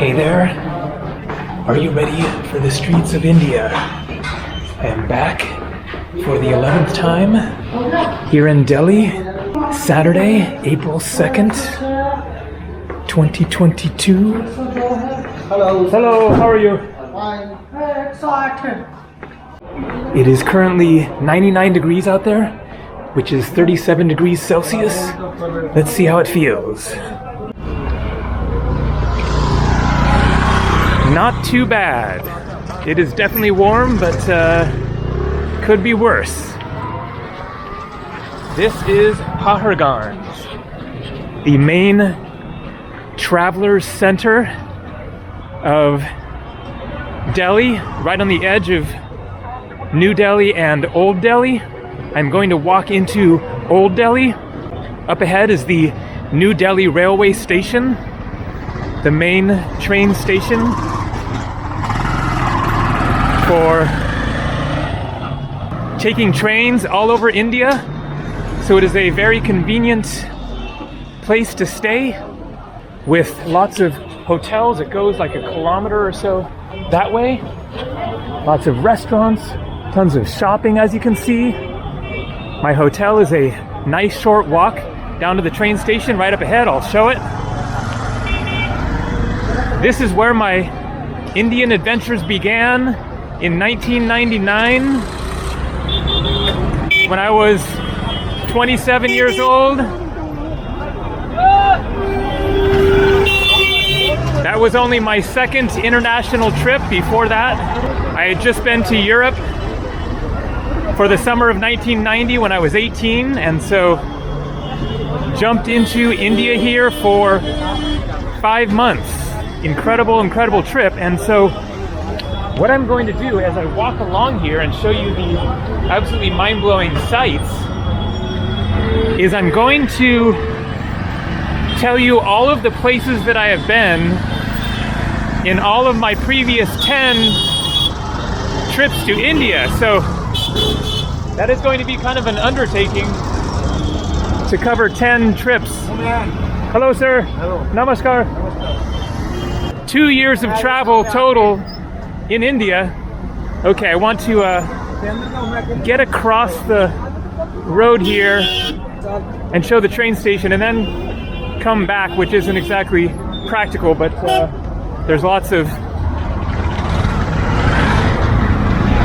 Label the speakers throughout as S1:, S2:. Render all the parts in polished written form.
S1: Hey there, are you ready for the streets of India? I am back for the 11th time here in Delhi, Saturday, April 2nd, 2022. Hello, how are you? It is currently 99 degrees out there, which is 37 degrees Celsius. Let's see how it feels. Not too bad. It is definitely warm, but could be worse. This is Paharganj, the main travelers center of Delhi, right on the edge of New Delhi and Old Delhi. I'm going to walk into Old Delhi. Up ahead is the New Delhi railway station, the main train station for taking trains all over India. So it is a very convenient place to stay with lots of hotels. It goes like a kilometer or so that way. Lots of restaurants, tons of shopping, as you can see. My hotel is a nice short walk down to the train station right up ahead. I'll show it. This is where my Indian adventures began in 1999 when I was 27 years old. That was only my second international trip. Before that, I had just been to Europe for the summer of 1990 when I was 18, and so jumped into India here for 5 months. Incredible trip. And so what I'm going to do as I walk along here and show you the absolutely mind-blowing sights is I'm going to tell you all of the places that I have been in all of my previous 10 trips to India. So that is going to be kind of an undertaking to cover 10 trips. Hello, sir.
S2: Hello.
S1: Namaskar. 2 years of travel total in India. Okay, I want to get across the road here and show the train station and then come back, which isn't exactly practical, but there's lots of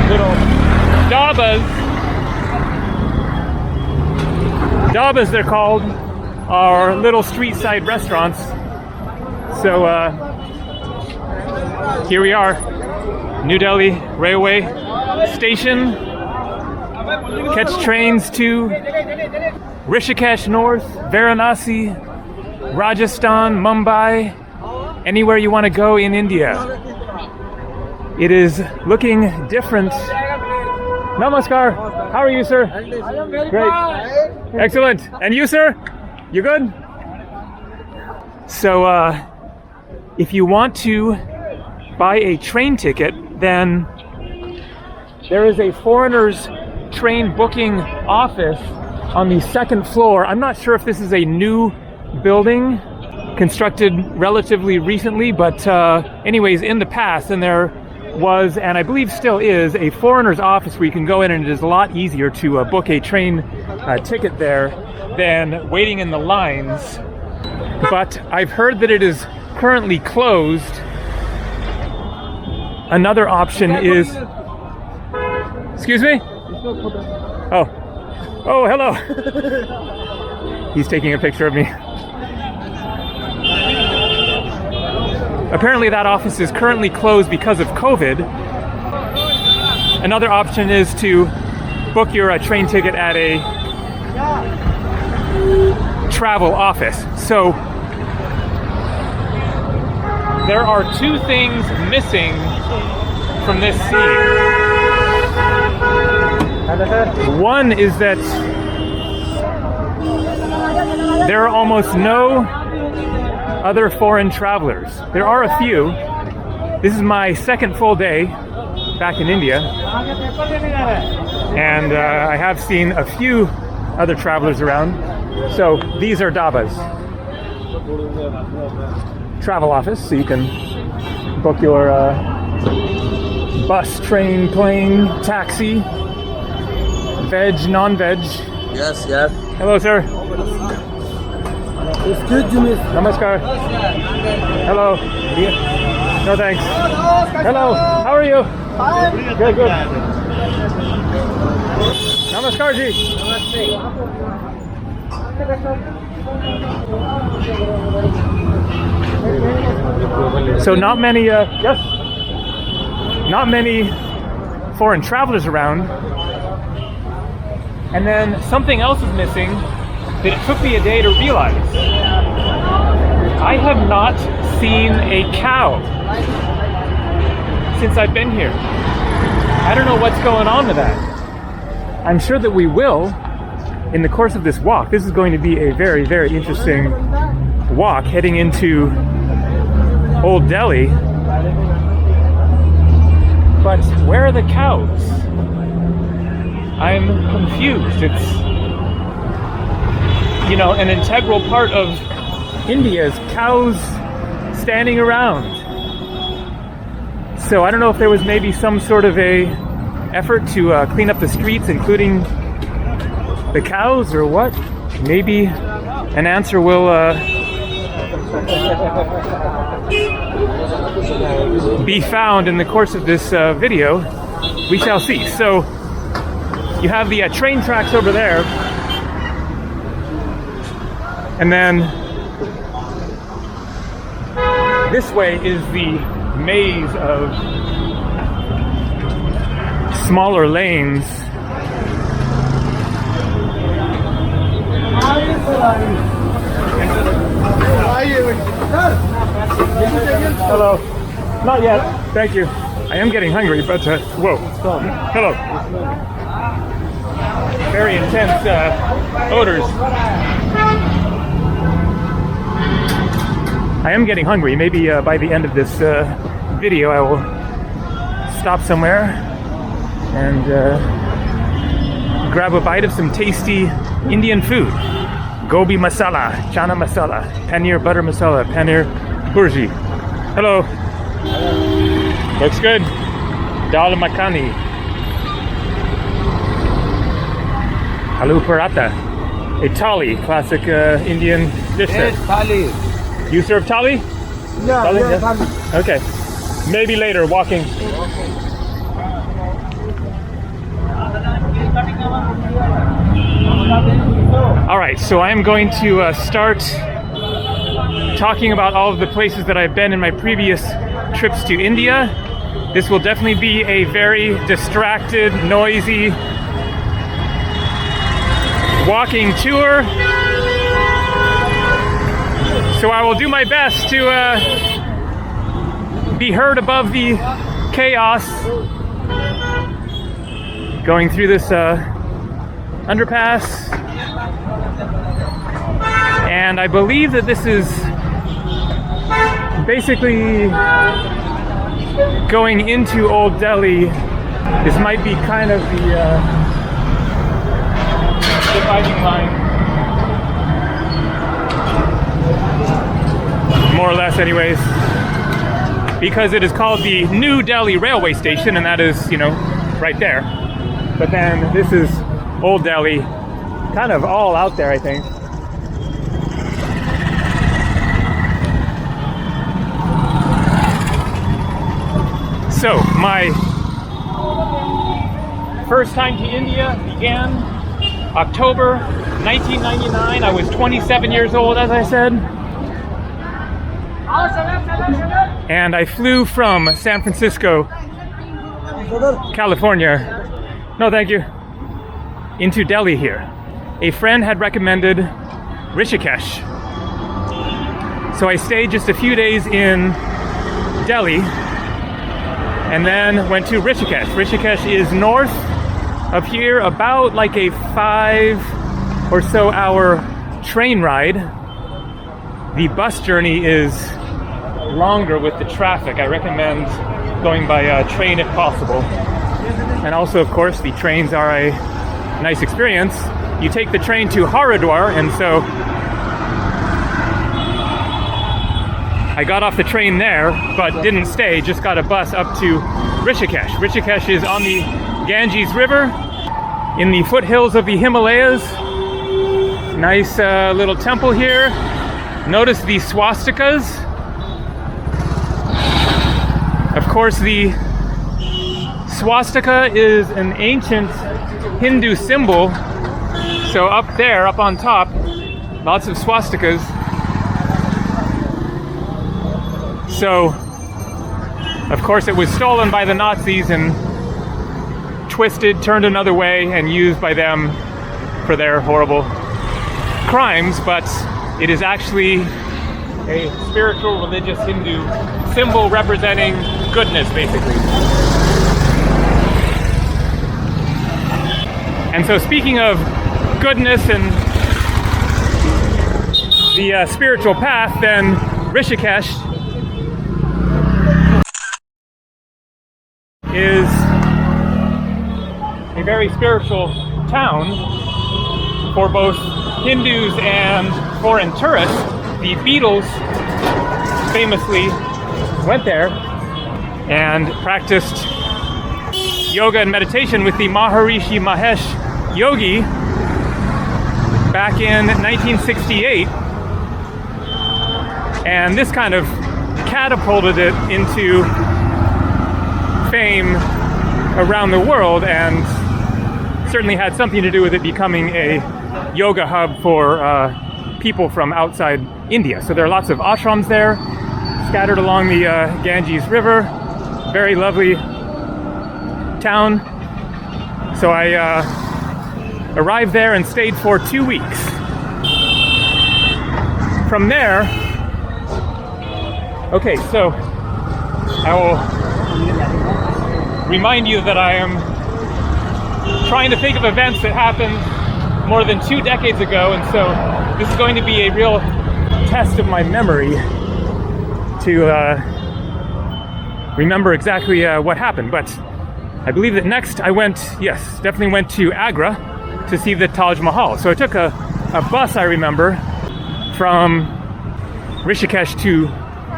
S1: little Dabas they're called, are little street side restaurants. So here we are, New Delhi railway station. Catch trains to Rishikesh North, Varanasi, Rajasthan, Mumbai, anywhere you want to go in India. It is looking different. Namaskar. How are you, sir? Great. Excellent. And you, sir? You good? So, if you want to buy a train ticket, then there is a foreigners train booking office on the second floor. I'm not sure if this is a new building constructed relatively recently, but anyways, in the past, and there was, and I believe still is, a foreigner's office where you can go in, and it is a lot easier to book a train ticket there than waiting in the lines. But I've heard that it is currently closed. Another option is... Excuse me? Oh, hello. He's taking a picture of me. Apparently that office is currently closed because of COVID. Another option is to book your train ticket at a travel office. So there are two things missing from this scene. One is that there are almost no other foreign travelers. There are a few. This is my second full day back in India, and I have seen a few other travelers around. So these are dabas. travel office, so you can book your bus, train, plane, taxi, veg, non-veg.
S2: Yes, yes.
S1: Hello, sir.
S2: Excuse me.
S1: Namaskar. Hello. No thanks. Hello. How are you?
S2: Fine.
S1: Good, good. Namaskar ji. So not many, yes, not many foreign travelers around. And then something else is missing that it took me a day to realize. I have not seen a cow since I've been here. I don't know what's going on with that. I'm sure that we will in the course of this walk. This is going to be a very, very interesting walk heading into Old Delhi. But where are the cows? I'm confused. It's, you know, an integral part of India is cows standing around. So I don't know if there was maybe some sort of a effort to clean up the streets, including the cows, or what. Maybe an answer will be found in the course of this video. We shall see. So you have the train tracks over there, and then this way is the maze of smaller lanes. Hello. Not yet. Thank you. I am getting hungry, but whoa. Hello. Very intense odors. I am getting hungry. Maybe by the end of this video I will stop somewhere and grab a bite of some tasty Indian food. Gobi masala, chana masala, paneer butter masala, paneer burji. Hello. Looks good. Dal makhani. Aloo paratha. A thali, classic Indian dish.
S2: Yes, thali.
S1: You serve thali?
S2: Yeah,
S1: Thali?
S2: yeah,
S1: Yeah.
S2: thali.
S1: Okay. Maybe later, walking. All right, so I am going to start talking about all of the places that I've been in my previous trips to India. This will definitely be a very distracted, noisy walking tour. So I will do my best to be heard above the chaos going through this underpass. And I believe that this is basically going into Old Delhi. This might be kind of the dividing line. More or less anyways. Because it is called the New Delhi Railway Station, and that is, you know, right there. But then this is Old Delhi, kind of all out there, I think. So, my first time to India began October 1999. I was 27 years old, as I said. And I flew from San Francisco, California. No, thank you. Into Delhi here. A friend had recommended Rishikesh. So I stayed just a few days in Delhi and then went to Rishikesh. Rishikesh is north of here, about like a 5 or so hour train ride. The bus journey is longer with the traffic. I recommend going by train if possible. And also, of course, the trains are a nice experience. You take the train to Haridwar, and so I got off the train there, but didn't stay, just got a bus up to Rishikesh. Rishikesh is on the Ganges River in the foothills of the Himalayas. Nice little temple here. Notice the swastikas. Of course, the swastika is an ancient Hindu symbol. So up there, up on top, lots of swastikas. So, of course, it was stolen by the Nazis and twisted, turned another way, and used by them for their horrible crimes, but it is actually a spiritual, religious Hindu symbol representing goodness, basically. And so, speaking of goodness and the spiritual path, then Rishikesh is a very spiritual town for both Hindus and foreign tourists. The Beatles famously went there and practiced yoga and meditation with the Maharishi Mahesh Yogi back in 1968. And this kind of catapulted it into fame around the world, and certainly had something to do with it becoming a yoga hub for people from outside India. So there are lots of ashrams there, scattered along the Ganges River. Very lovely town. So I arrived there and stayed for 2 weeks. From there, okay, so I will remind you that I am trying to think of events that happened more than 2 decades ago, and so this is going to be a real test of my memory to remember exactly what happened. But I believe that next I went, yes, definitely went to Agra to see the Taj Mahal. So I took a bus, I remember, from Rishikesh to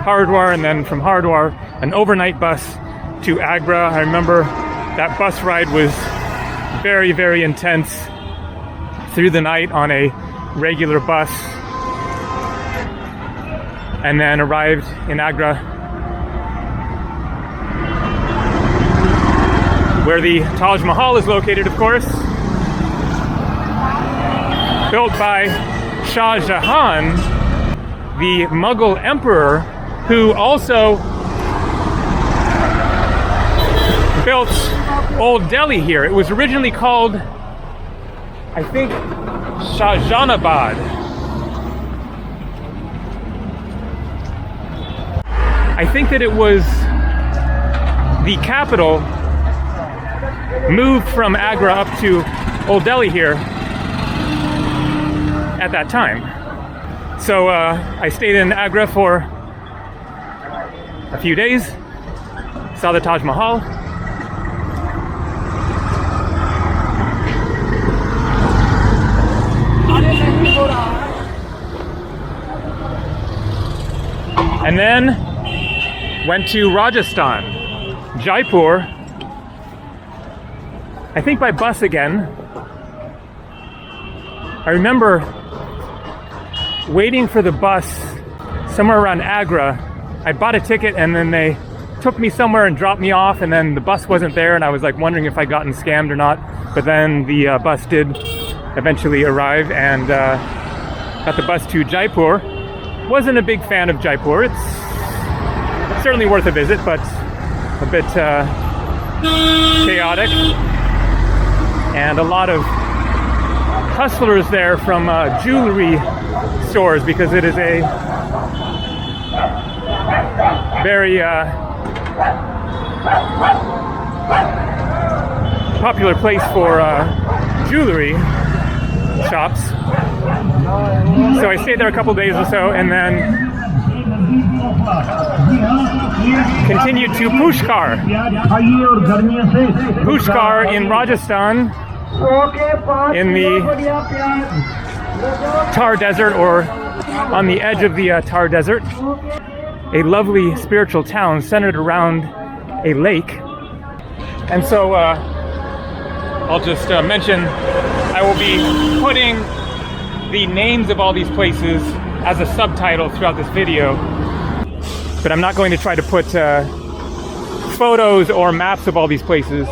S1: Haridwar, and then from Haridwar an overnight bus to Agra. I remember that bus ride was very, very intense through the night on a regular bus, and then arrived in Agra, where the Taj Mahal is located, of course, built by Shah Jahan, the Mughal emperor, who also built Old Delhi here. It was originally called, I think, Shahjahanabad. I think that it was the capital, moved from Agra up to Old Delhi here at that time. So I stayed in Agra for a few days, saw the Taj Mahal. And then went to Rajasthan, Jaipur, I think by bus again. I remember waiting for the bus somewhere around Agra. I bought a ticket and then they took me somewhere and dropped me off, and then the bus wasn't there, and I was like wondering if I'd gotten scammed or not. But then the bus did eventually arrive, and got the bus to Jaipur. Wasn't a big fan of Jaipur. It's certainly worth a visit, but a bit chaotic, and a lot of hustlers there from jewelry stores, because it is a very popular place for jewelry shops. So I stayed there a couple days or so, and then continued to Pushkar. Pushkar in Rajasthan, in the Thar Desert, or on the edge of the Thar Desert. a lovely spiritual town centered around a lake. And so I'll just mention I will be putting the names of all these places as a subtitle throughout this video, but I'm not going to try to put photos or maps of all these places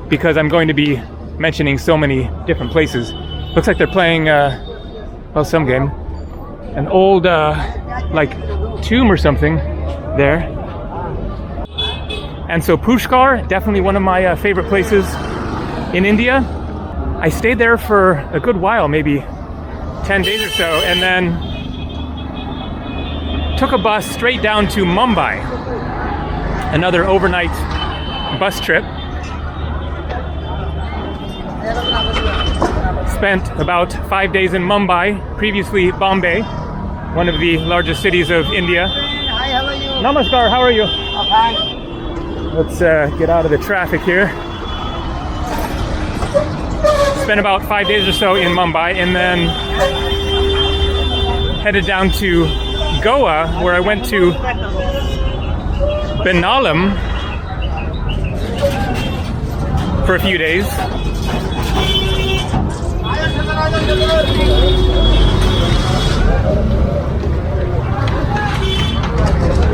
S1: because I'm going to be mentioning so many different places. Looks like they're playing, well, some game. An old, like, tomb or something there. And so Pushkar, definitely one of my favorite places in India. I stayed there for a good while, maybe 10 days or so, and then took a bus straight down to Mumbai. Another overnight bus trip. Spent about 5 days in Mumbai, previously Bombay, one of the largest cities of India.
S2: Hi, how are you?
S1: Namaskar, how are you?
S2: Fine.
S1: Let's get out of the traffic here. Spent about 5 days or so in Mumbai and then headed down to Goa, where I went to Benalam for a few days.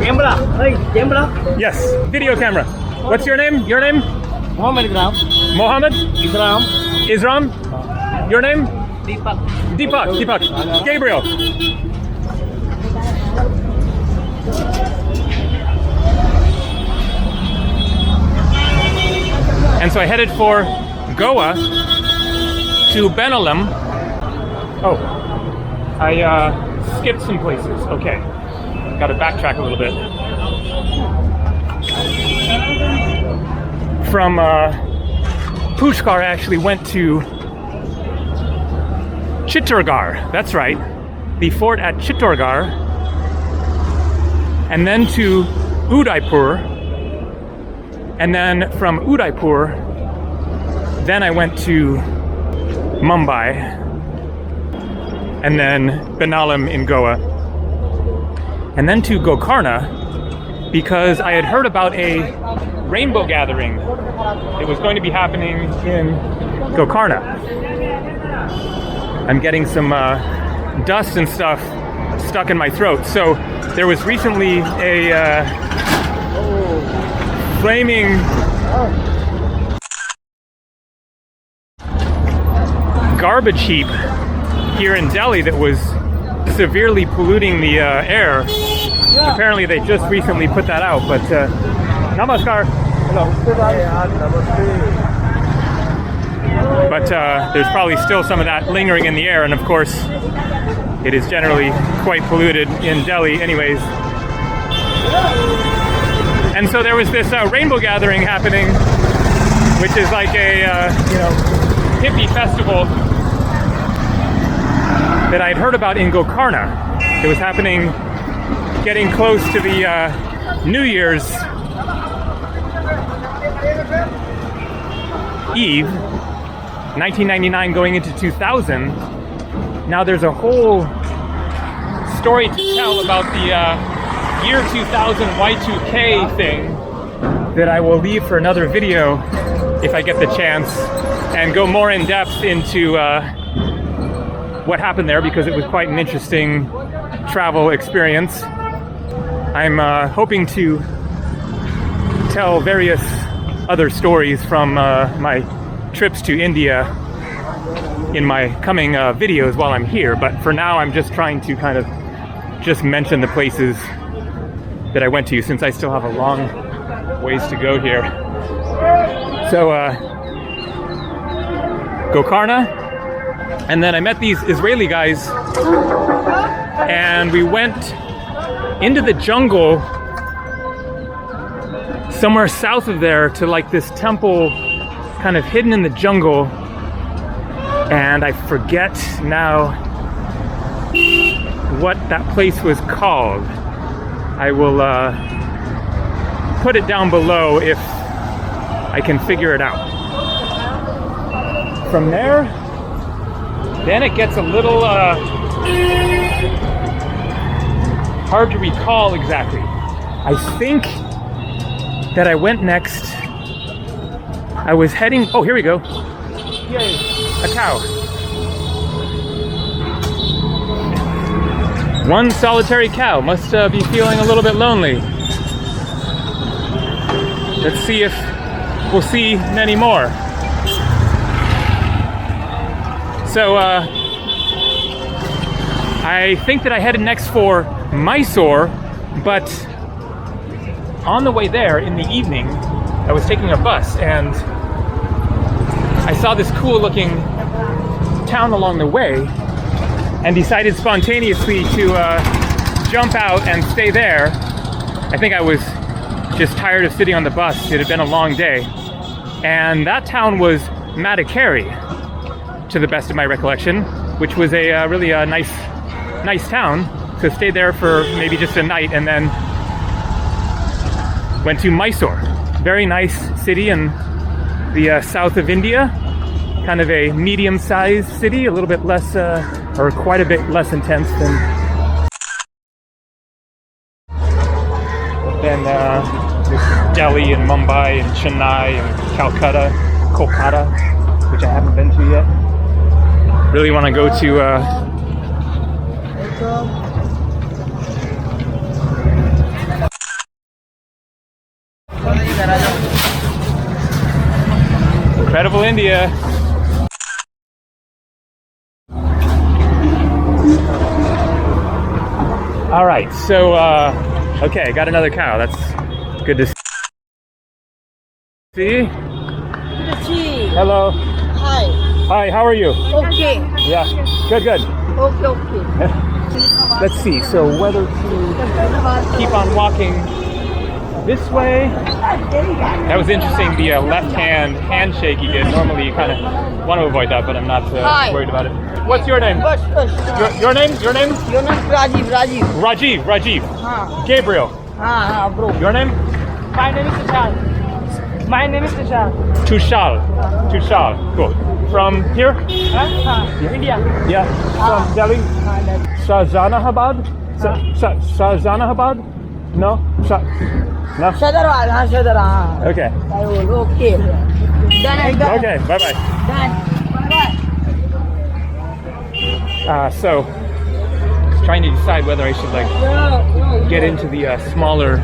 S2: Camera. Hey, camera.
S1: Yes, video camera. What's your name? Your name?
S2: Mohammed Gram.
S1: Mohammed?
S2: Islam.
S1: Isram? Your name?
S2: Deepak.
S1: Deepak. Gabriel. And so I headed for Goa to Benalam. Oh, I skipped some places. Okay, got to backtrack a little bit. From Pushkar, I actually went to Chittorgarh. That's right, the fort at Chittorgarh, and then to Udaipur, and then from Udaipur, then I went to Mumbai, and then Benalam in Goa, and then to Gokarna, because I had heard about a rainbow gathering. It was going to be happening in Gokarna. I'm getting some dust and stuff stuck in my throat. So there was recently a flaming garbage heap here in Delhi that was severely polluting the air. Apparently they just recently put that out, but namaskar. Hello. But there's probably still some of that lingering in the air, and of course it is generally quite polluted in Delhi anyways. And so there was this rainbow gathering happening, which is like a hippie festival that I'd heard about in Gokarna. It was happening getting close to the New Year's Eve, 1999 going into 2000. Now there's a whole story to tell about the year 2000 Y2K thing that I will leave for another video if I get the chance, and go more in depth into what happened there, because it was quite an interesting travel experience. I'm hoping to tell various other stories from my trips to India in my coming videos while I'm here, but for now I'm just trying to kind of just mention the places that I went to, since I still have a long ways to go here. So Gokarna, and then I met these Israeli guys and we went into the jungle somewhere south of there to like this temple kind of hidden in the jungle, and I forget now what that place was called. I will put it down below if I can figure it out. From there, then it gets a little hard to recall exactly. I think that I went next. I was heading. Oh, here we go. Yay, a cow. One solitary cow must be feeling a little bit lonely. Let's see if we'll see many more. So I think that I headed next for Mysore, but on the way there in the evening, I was taking a bus and I saw this cool looking town along the way and decided spontaneously to jump out and stay there. I think I was just tired of sitting on the bus. It had been a long day. And that town was Madikeri, to the best of my recollection, which was a really nice town. So stayed there for maybe just a night and then went to Mysore. Very nice city in the south of India. Kind of a medium-sized city, a little bit less, or quite a bit less intense than Delhi and Mumbai and Chennai and Calcutta, Kolkata, which I haven't been to yet. Really want to go to incredible India. All right, so okay, got another cow. That's good to see. Hello.
S3: Hi.
S1: Hi, how are you?
S3: Okay.
S1: Yeah, good.
S3: Okay.
S1: Let's see, so whether to keep on walking this way. That was interesting, the left hand handshake you did. Normally you kind of want to avoid that, but I'm not worried about it. What's your name? Your name?
S3: Your name Rajiv.
S1: Rajiv. Gabriel.
S3: Bro.
S1: Your name?
S3: My name is Tushar.
S1: Tushar. Cool. From here?
S3: India.
S1: Yeah. From Delhi? Shahjahanabad? Shahjahanabad? No? No?
S3: Shadar.
S1: Okay.
S3: Okay. Done.
S1: Okay, bye-bye.
S3: Done.
S1: So, trying to decide whether I should get into the smaller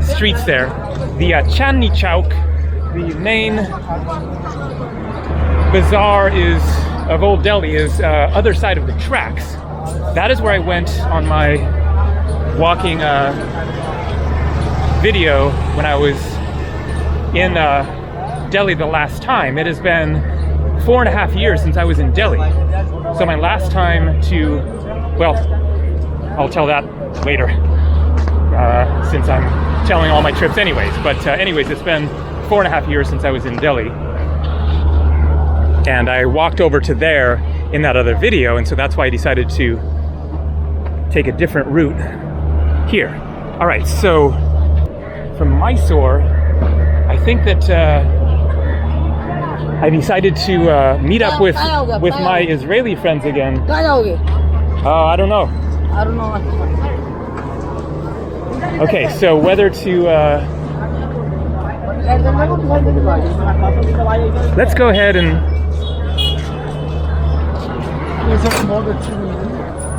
S1: streets there. The Chandni Chowk, the main bazaar of Old Delhi is other side of the tracks. That is where I went on my walking video when I was in Delhi the last time. It has been 4.5 years since I was in Delhi. So my last time I'll tell that later, since I'm telling all my trips anyways. But anyways, it's been 4.5 years since I was in Delhi. And I walked over to there in that other video, and so that's why I decided to take a different route here. All right, so from Mysore, I think that I decided to meet up with my Israeli friends again. I don't know. Okay, so whether to let's go ahead and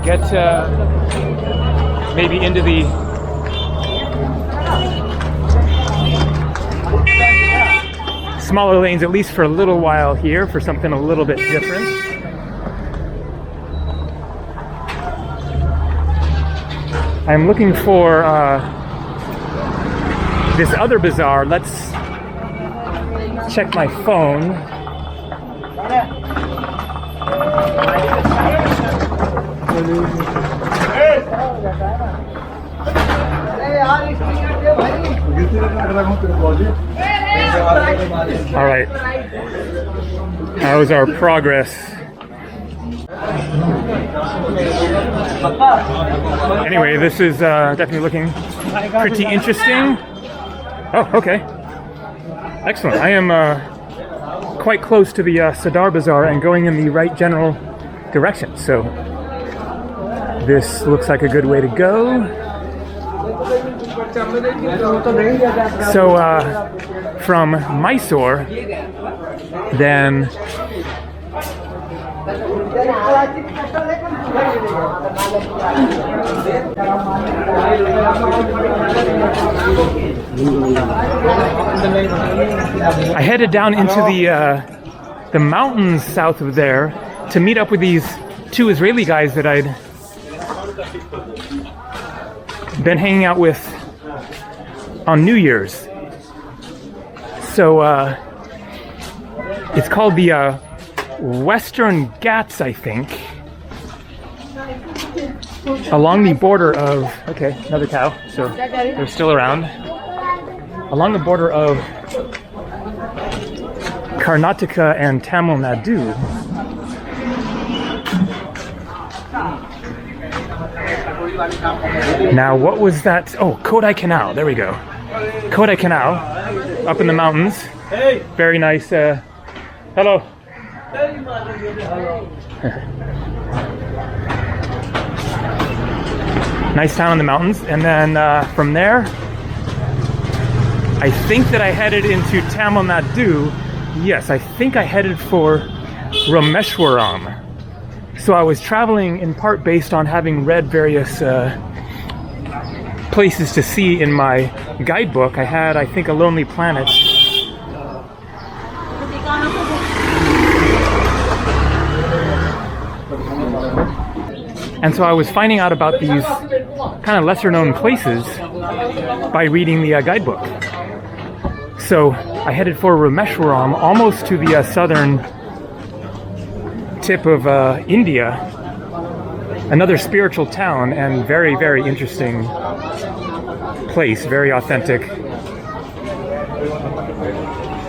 S1: get maybe into the smaller lanes, at least for a little while here, for something a little bit different. I'm looking for this other bazaar. Let's check my phone. All right. How's our progress? Anyway, this is definitely looking pretty interesting. Oh, okay. Excellent. I am quite close to the Sadar Bazaar and going in the right general direction. So this looks like a good way to go. So from Mysore, then I headed down into the mountains south of there to meet up with these two Israeli guys that I'd been hanging out with on New Year's. So it's called the Western Ghats, I think, along the border of, okay, another cow, so they're still around, along the border of Karnataka and Tamil Nadu. Now, what was that? Oh, Kodai Canal, there we go. Kodai Canal, up in the mountains. Very nice, hello. Nice town in the mountains. And then from there, I think that I headed into Tamil Nadu. Yes, I think I headed for Rameshwaram. So I was traveling in part based on having read various places to see in my guidebook. I had, I think, A Lonely Planet. And so I was finding out about these kind of lesser known places by reading the guidebook. So I headed for Rameshwaram, almost to the southern tip of India, another spiritual town and very, very interesting place, very authentic.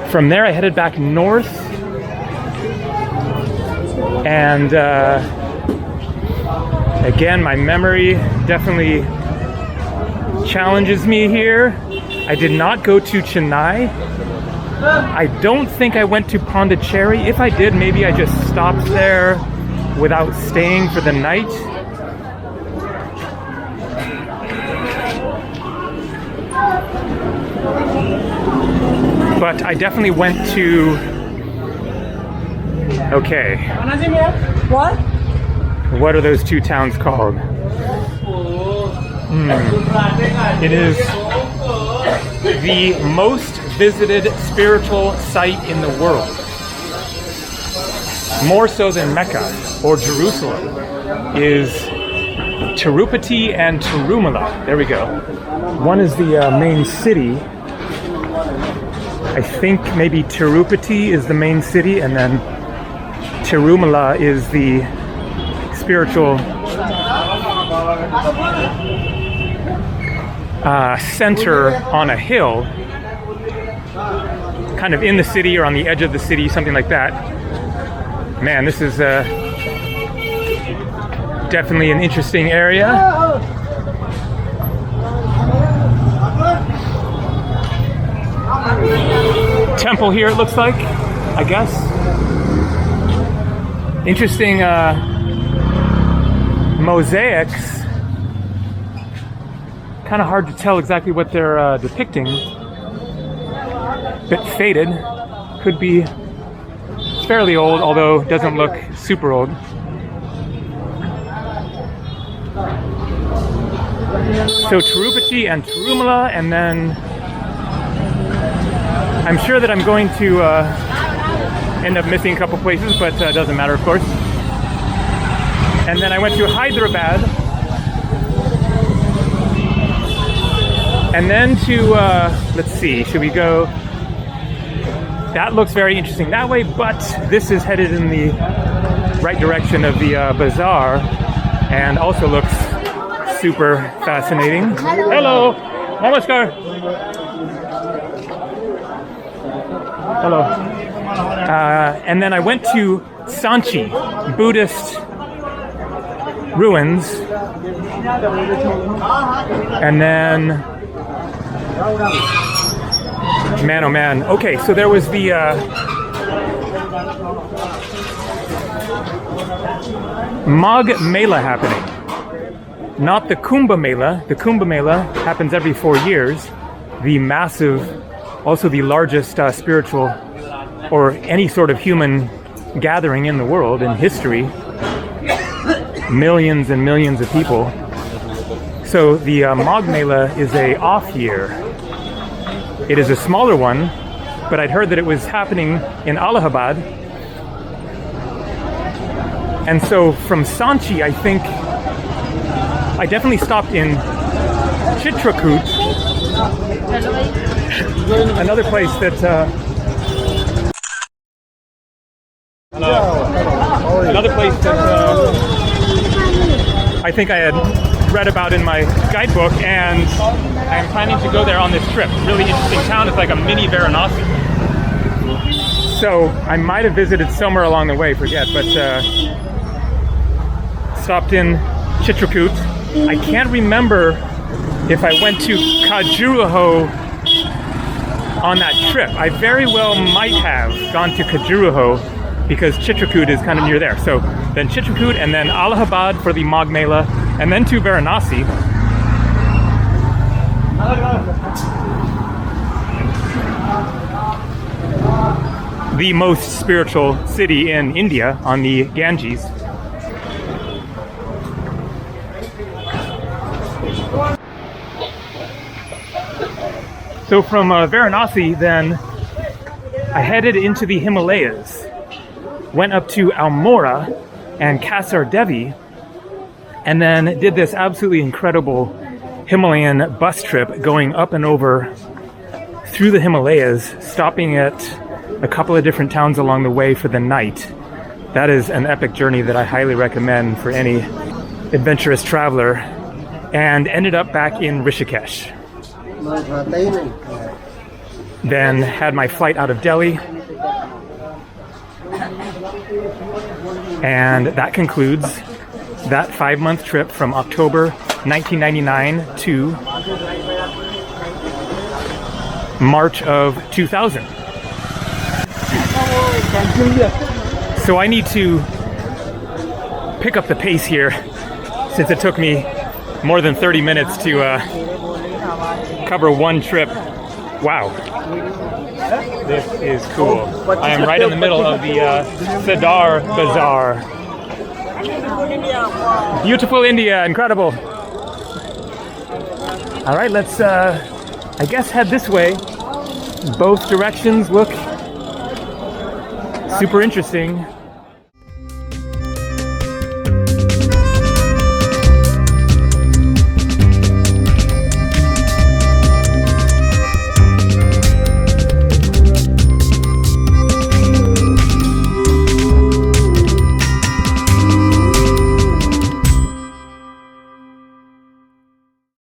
S1: From there I headed back north, and again, my memory definitely challenges me here. I did not go to Chennai. I don't think I went to Pondicherry. If I did, maybe I just stopped there without staying for the night. But I definitely went to... Okay. What are those two towns called? It is the most visited spiritual site in the world. More so than Mecca or Jerusalem is Tirupati and Tirumala. There we go. One is the main city. I think maybe Tirupati is the main city, and then Tirumala is the spiritual center on a hill, kind of in the city or on the edge of the city, something like that. Man, this is definitely an interesting area. Temple here, it looks like, I guess. Interesting mosaics. Kind of hard to tell exactly what they're depicting. Bit faded. Could be fairly old, although doesn't look super old. So Tirupati and Tirumala, and then I'm sure that I'm going to end up missing a couple places, but doesn't matter, of course. And then I went to Hyderabad, and then to, let's see, should we go? That looks very interesting that way, but this is headed in the right direction of the bazaar, and also looks super fascinating. Hello! Namaskar! Hello. And then I went to Sanchi, Buddhist ruins, and then, man oh man, okay, so there was the Magh Mela happening. Not the Kumbh Mela. The Kumbh Mela happens every 4 years. The massive, also the largest spiritual or any sort of human gathering in the world in history. Millions and millions of people. So the Magh Mela is a off year. It is a smaller one, but I'd heard that it was happening in Allahabad. And so from Sanchi, I think I definitely stopped in Chitrakoot, another place that I think I had read about in my guidebook, and I'm planning to go there on this trip. Really interesting town. It's like a mini Varanasi. So I might have visited somewhere along the way, forget, but stopped in Chitrakoot. I can't remember if I went to Khajuraho on that trip. I very well might have gone to Khajuraho because Chitrakoot is kind of near there. So then Chitrakoot, and then Allahabad for the Magh Mela, and then to Varanasi. The most spiritual city in India on the Ganges. So from Varanasi, then I headed into the Himalayas, went up to Almora and Kasar Devi, and then did this absolutely incredible Himalayan bus trip going up and over through the Himalayas, stopping at a couple of different towns along the way for the night. That is an epic journey that I highly recommend for any adventurous traveler, and ended up back in Rishikesh. Then had my flight out of Delhi, and that concludes that 5-month trip from October 1999 to March of 2000. So I need to pick up the pace here, since it took me more than 30 minutes to cover one trip. Wow. This is cool. I am right in the middle of the Sadar Bazaar. Beautiful India, incredible. All right, let's, I guess, head this way. Both directions look super interesting.